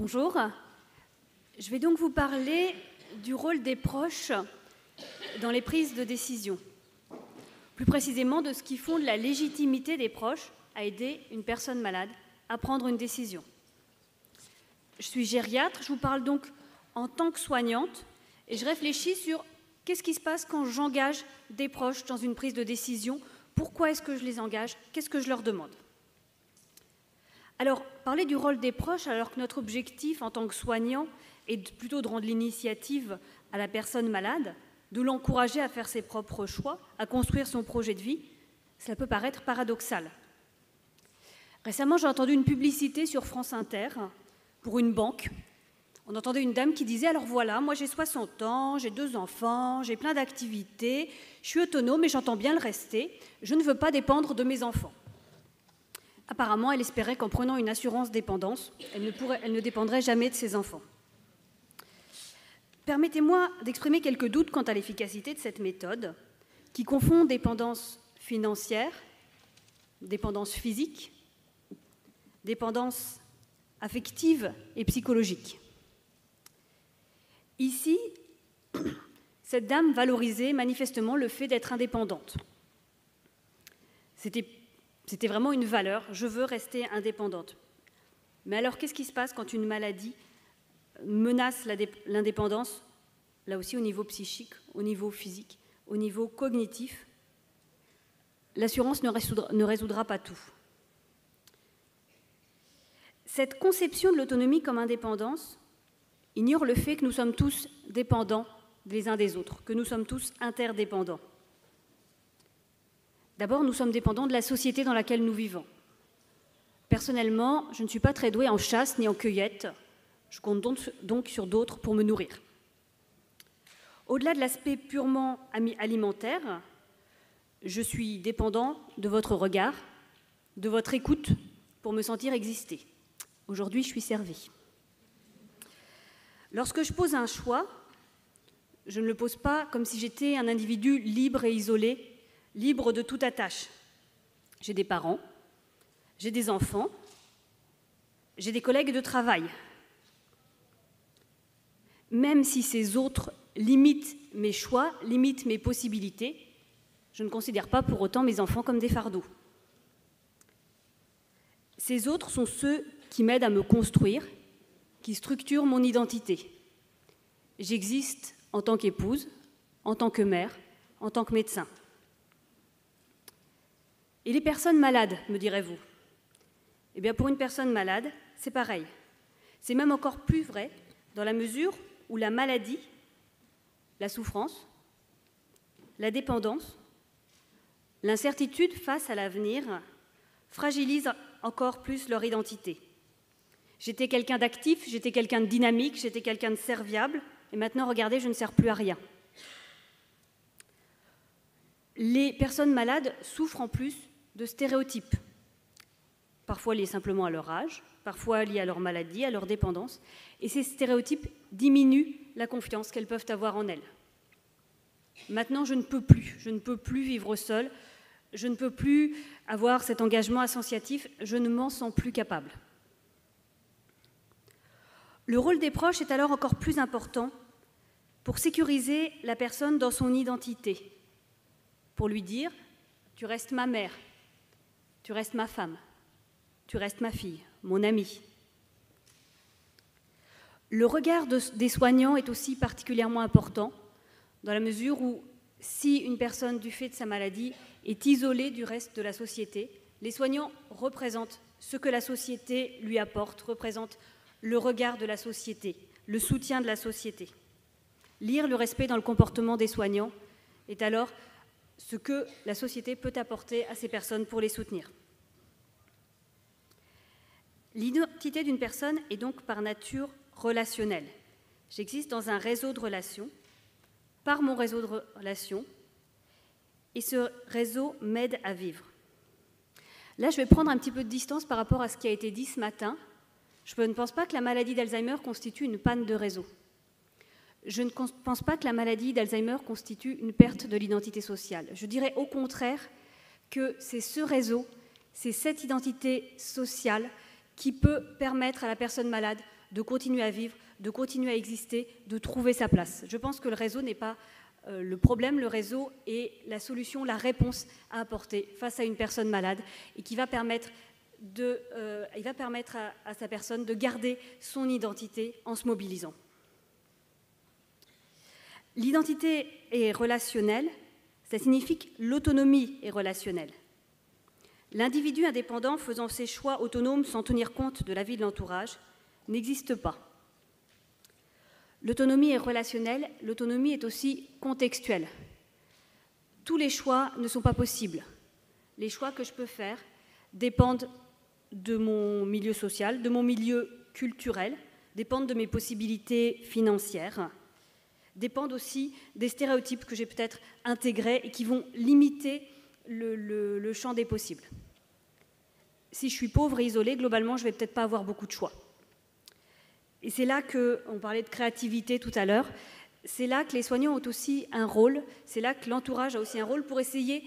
Bonjour, je vais donc vous parler du rôle des proches dans les prises de décision. Plus précisément de ce qui fonde la légitimité des proches à aider une personne malade à prendre une décision. Je suis gériatre, je vous parle donc en tant que soignante et je réfléchis sur qu'est-ce qui se passe quand j'engage des proches dans une prise de décision, pourquoi est-ce que je les engage, qu'est-ce que je leur demande. Alors, parler du rôle des proches alors que notre objectif en tant que soignant est plutôt de rendre l'initiative à la personne malade, de l'encourager à faire ses propres choix, à construire son projet de vie, cela peut paraître paradoxal. Récemment, j'ai entendu une publicité sur France Inter pour une banque. On entendait une dame qui disait « Alors voilà, moi j'ai 60 ans, j'ai 2 enfants, j'ai plein d'activités, je suis autonome et j'entends bien le rester, je ne veux pas dépendre de mes enfants. » Apparemment, elle espérait qu'en prenant une assurance dépendance, elle ne dépendrait jamais de ses enfants. Permettez-moi d'exprimer quelques doutes quant à l'efficacité de cette méthode qui confond dépendance financière, dépendance physique, dépendance affective et psychologique. Ici, cette dame valorisait manifestement le fait d'être indépendante. C'était vraiment une valeur, je veux rester indépendante. Mais alors, qu'est-ce qui se passe quand une maladie menace l'indépendance, là aussi au niveau psychique, au niveau physique, au niveau cognitif? L'assurance ne résoudra pas tout. Cette conception de l'autonomie comme indépendance ignore le fait que nous sommes tous dépendants les uns des autres, que nous sommes tous interdépendants. D'abord, nous sommes dépendants de la société dans laquelle nous vivons. Personnellement, je ne suis pas très douée en chasse ni en cueillette. Je compte donc sur d'autres pour me nourrir. Au-delà de l'aspect purement alimentaire, je suis dépendant de votre regard, de votre écoute pour me sentir exister. Aujourd'hui, je suis servie. Lorsque je pose un choix, je ne le pose pas comme si j'étais un individu libre et isolé, libre de toute attache. J'ai des parents, j'ai des enfants, j'ai des collègues de travail. Même si ces autres limitent mes choix, limitent mes possibilités, je ne considère pas pour autant mes enfants comme des fardeaux. Ces autres sont ceux qui m'aident à me construire, qui structurent mon identité. J'existe en tant qu'épouse, en tant que mère, en tant que médecin. Et les personnes malades, me direz-vous? Eh bien, pour une personne malade, c'est pareil. C'est même encore plus vrai dans la mesure où la maladie, la souffrance, la dépendance, l'incertitude face à l'avenir fragilisent encore plus leur identité. J'étais quelqu'un d'actif, j'étais quelqu'un de dynamique, j'étais quelqu'un de serviable, et maintenant, regardez, je ne sers plus à rien. Les personnes malades souffrent en plus de stéréotypes, parfois liés simplement à leur âge, parfois liés à leur maladie, à leur dépendance, et ces stéréotypes diminuent la confiance qu'elles peuvent avoir en elles. Maintenant, je ne peux plus vivre seule, je ne peux plus avoir cet engagement associatif, je ne m'en sens plus capable. Le rôle des proches est alors encore plus important pour sécuriser la personne dans son identité, pour lui dire « tu restes ma mère ». Tu restes ma femme, tu restes ma fille, mon amie. Le regard des soignants est aussi particulièrement important dans la mesure où si une personne, du fait de sa maladie, est isolée du reste de la société, les soignants représentent ce que la société lui apporte, représentent le regard de la société, le soutien de la société. Lire le respect dans le comportement des soignants est alors ce que la société peut apporter à ces personnes pour les soutenir. L'identité d'une personne est donc par nature relationnelle. J'existe dans un réseau de relations, par mon réseau de relations, et ce réseau m'aide à vivre. Là, je vais prendre un petit peu de distance par rapport à ce qui a été dit ce matin. Je ne pense pas que la maladie d'Alzheimer constitue une panne de réseau. Je ne pense pas que la maladie d'Alzheimer constitue une perte de l'identité sociale. Je dirais au contraire que c'est ce réseau, c'est cette identité sociale qui peut permettre à la personne malade de continuer à vivre, de continuer à exister, de trouver sa place. Je pense que le réseau n'est pas le problème, le réseau est la solution, la réponse à apporter face à une personne malade et qui va permettre à sa personne de garder son identité en se mobilisant. L'identité est relationnelle, ça signifie que l'autonomie est relationnelle. L'individu indépendant faisant ses choix autonomes sans tenir compte de la vie de l'entourage n'existe pas. L'autonomie est relationnelle, l'autonomie est aussi contextuelle. Tous les choix ne sont pas possibles. Les choix que je peux faire dépendent de mon milieu social, de mon milieu culturel, dépendent de mes possibilités financières, dépendent aussi des stéréotypes que j'ai peut-être intégrés et qui vont limiter le champ des possibles. Si je suis pauvre et isolée, globalement, je ne vais peut-être pas avoir beaucoup de choix. Et c'est là on parlait de créativité tout à l'heure, c'est là que les soignants ont aussi un rôle, c'est là que l'entourage a aussi un rôle pour essayer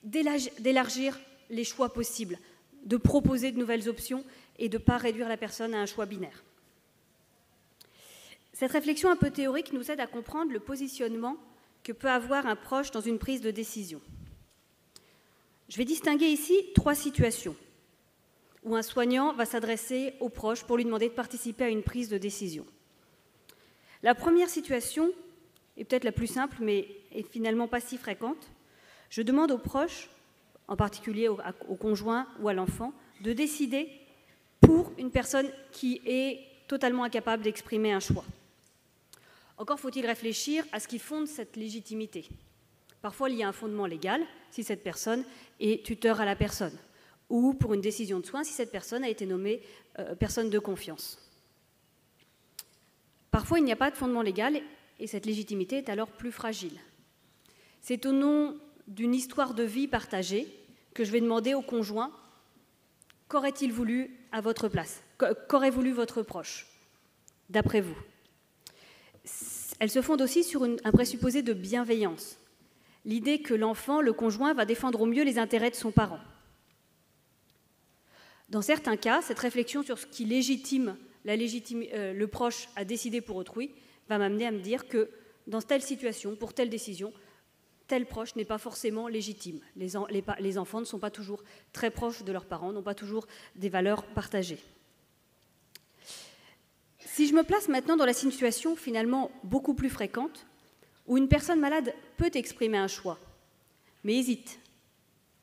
d'élargir les choix possibles, de proposer de nouvelles options et de ne pas réduire la personne à un choix binaire. Cette réflexion un peu théorique nous aide à comprendre le positionnement que peut avoir un proche dans une prise de décision. Je vais distinguer ici 3 situations où un soignant va s'adresser au proche pour lui demander de participer à une prise de décision. La première situation est peut-être la plus simple, mais est finalement pas si fréquente. Je demande au proche, en particulier au conjoint ou à l'enfant, de décider pour une personne qui est totalement incapable d'exprimer un choix. Encore faut-il réfléchir à ce qui fonde cette légitimité. Parfois, il y a un fondement légal si cette personne est tuteur à la personne, ou pour une décision de soins si cette personne a été nommée personne de confiance. Parfois, il n'y a pas de fondement légal et cette légitimité est alors plus fragile. C'est au nom d'une histoire de vie partagée que je vais demander au conjoint « Qu'aurait-il voulu à votre place ? Qu'aurait voulu votre proche, d'après vous ?» Elle se fonde aussi sur un présupposé de bienveillance, l'idée que l'enfant, le conjoint, va défendre au mieux les intérêts de son parent. Dans certains cas, cette réflexion sur ce qui légitime le proche à décider pour autrui va m'amener à me dire que dans telle situation, pour telle décision, tel proche n'est pas forcément légitime. Les enfants ne sont pas toujours très proches de leurs parents, n'ont pas toujours des valeurs partagées. Si je me place maintenant dans la situation finalement beaucoup plus fréquente, où une personne malade peut exprimer un choix, mais hésite,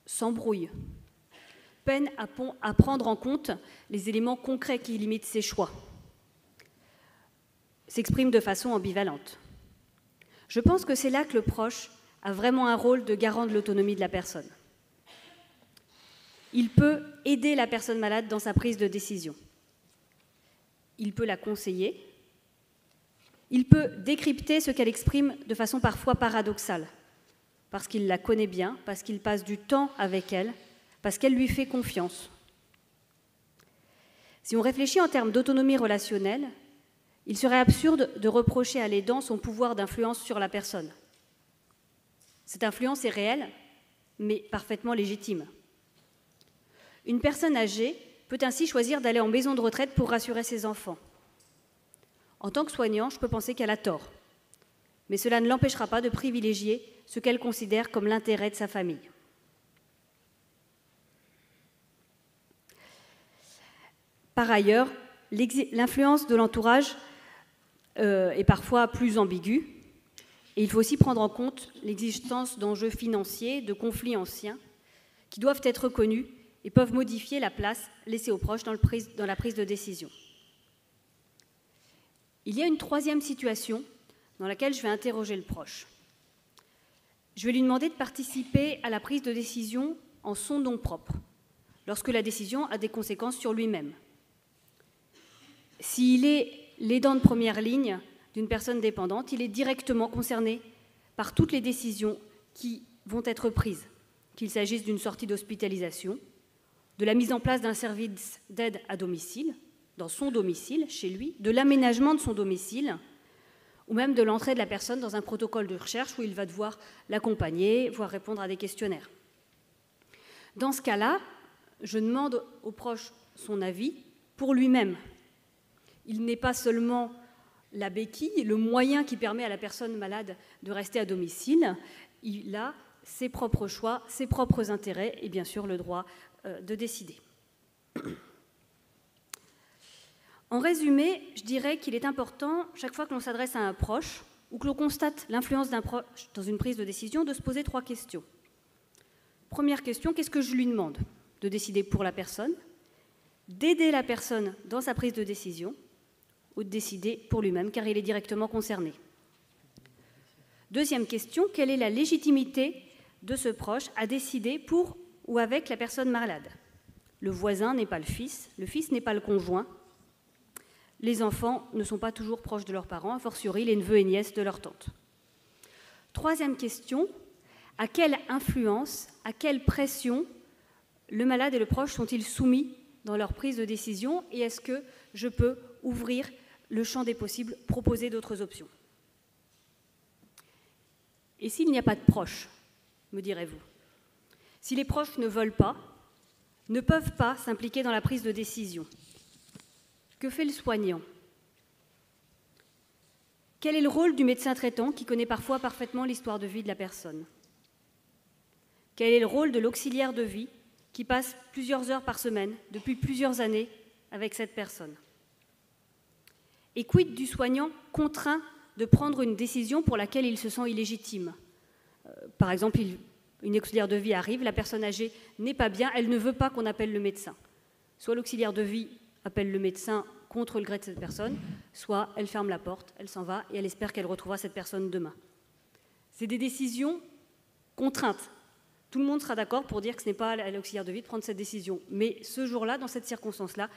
s'embrouille, peine à prendre en compte les éléments concrets qui limitent ses choix, s'exprime de façon ambivalente. Je pense que c'est là que le proche a vraiment un rôle de garant de l'autonomie de la personne. Il peut aider la personne malade dans sa prise de décision. Il peut la conseiller. Il peut décrypter ce qu'elle exprime de façon parfois paradoxale, parce qu'il la connaît bien, parce qu'il passe du temps avec elle, parce qu'elle lui fait confiance. Si on réfléchit en termes d'autonomie relationnelle, il serait absurde de reprocher à l'aidant son pouvoir d'influence sur la personne. Cette influence est réelle, mais parfaitement légitime. Une personne âgée peut ainsi choisir d'aller en maison de retraite pour rassurer ses enfants. En tant que soignant, je peux penser qu'elle a tort, mais cela ne l'empêchera pas de privilégier ce qu'elle considère comme l'intérêt de sa famille. Par ailleurs, l'influence de l'entourage est parfois plus ambiguë, et il faut aussi prendre en compte l'existence d'enjeux financiers, de conflits anciens, qui doivent être connus et peuvent modifier la place laissée aux proches dans la prise de décision. Il y a une troisième situation dans laquelle je vais interroger le proche. Je vais lui demander de participer à la prise de décision en son nom propre, lorsque la décision a des conséquences sur lui-même. S'il est l'aidant de première ligne d'une personne dépendante, il est directement concerné par toutes les décisions qui vont être prises, qu'il s'agisse d'une sortie d'hospitalisation, de la mise en place d'un service d'aide à domicile, dans son domicile, chez lui, de l'aménagement de son domicile, ou même de l'entrée de la personne dans un protocole de recherche où il va devoir l'accompagner, voire répondre à des questionnaires. Dans ce cas-là, je demande au proche son avis pour lui-même. Il n'est pas seulement la béquille, le moyen qui permet à la personne malade de rester à domicile. Il a ses propres choix, ses propres intérêts et bien sûr le droit de décider. En résumé, je dirais qu'il est important, chaque fois que l'on s'adresse à un proche ou que l'on constate l'influence d'un proche dans une prise de décision, de se poser 3 questions. Première question, qu'est-ce que je lui demande? De décider pour la personne, d'aider la personne dans sa prise de décision ou de décider pour lui-même, car il est directement concerné. Deuxième question, quelle est la légitimité de ce proche à décider pour ou avec la personne malade? Le voisin n'est pas le fils n'est pas le conjoint. Les enfants ne sont pas toujours proches de leurs parents, a fortiori les neveux et nièces de leur tante. Troisième question, à quelle influence, à quelle pression le malade et le proche sont-ils soumis dans leur prise de décision et est-ce que je peux ouvrir le champ des possibles, proposer d'autres options? Et s'il n'y a pas de proches, me direz-vous? Si les proches ne veulent pas, ne peuvent pas s'impliquer dans la prise de décision, que fait le soignant? Quel est le rôle du médecin traitant qui connaît parfois parfaitement l'histoire de vie de la personne? Quel est le rôle de l'auxiliaire de vie qui passe plusieurs heures par semaine, depuis plusieurs années, avec cette personne? Et quid du soignant contraint de prendre une décision pour laquelle il se sent illégitime? Par exemple, une auxiliaire de vie arrive, la personne âgée n'est pas bien, elle ne veut pas qu'on appelle le médecin. Soit l'auxiliaire de vie appelle le médecin contre le gré de cette personne, soit elle ferme la porte, elle s'en va et elle espère qu'elle retrouvera cette personne demain. C'est des décisions contraintes. Tout le monde sera d'accord pour dire que ce n'est pas à l'auxiliaire de vie de prendre cette décision. Mais ce jour-là, dans cette circonstance-là,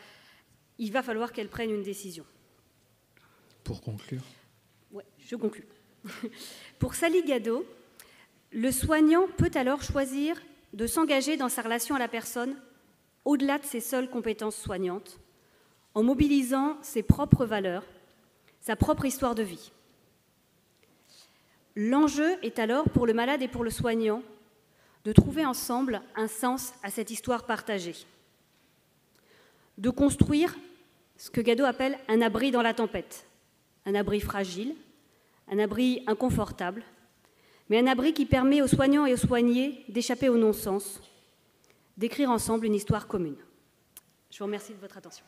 il va falloir qu'elle prenne une décision. Pour conclure. Oui, je conclue. Pour Sally Gado, le soignant peut alors choisir de s'engager dans sa relation à la personne au-delà de ses seules compétences soignantes, en mobilisant ses propres valeurs, sa propre histoire de vie. L'enjeu est alors pour le malade et pour le soignant de trouver ensemble un sens à cette histoire partagée, de construire ce que Gado appelle un abri dans la tempête, un abri fragile, un abri inconfortable, mais un abri qui permet aux soignants et aux soignés d'échapper au non-sens, d'écrire ensemble une histoire commune. Je vous remercie de votre attention.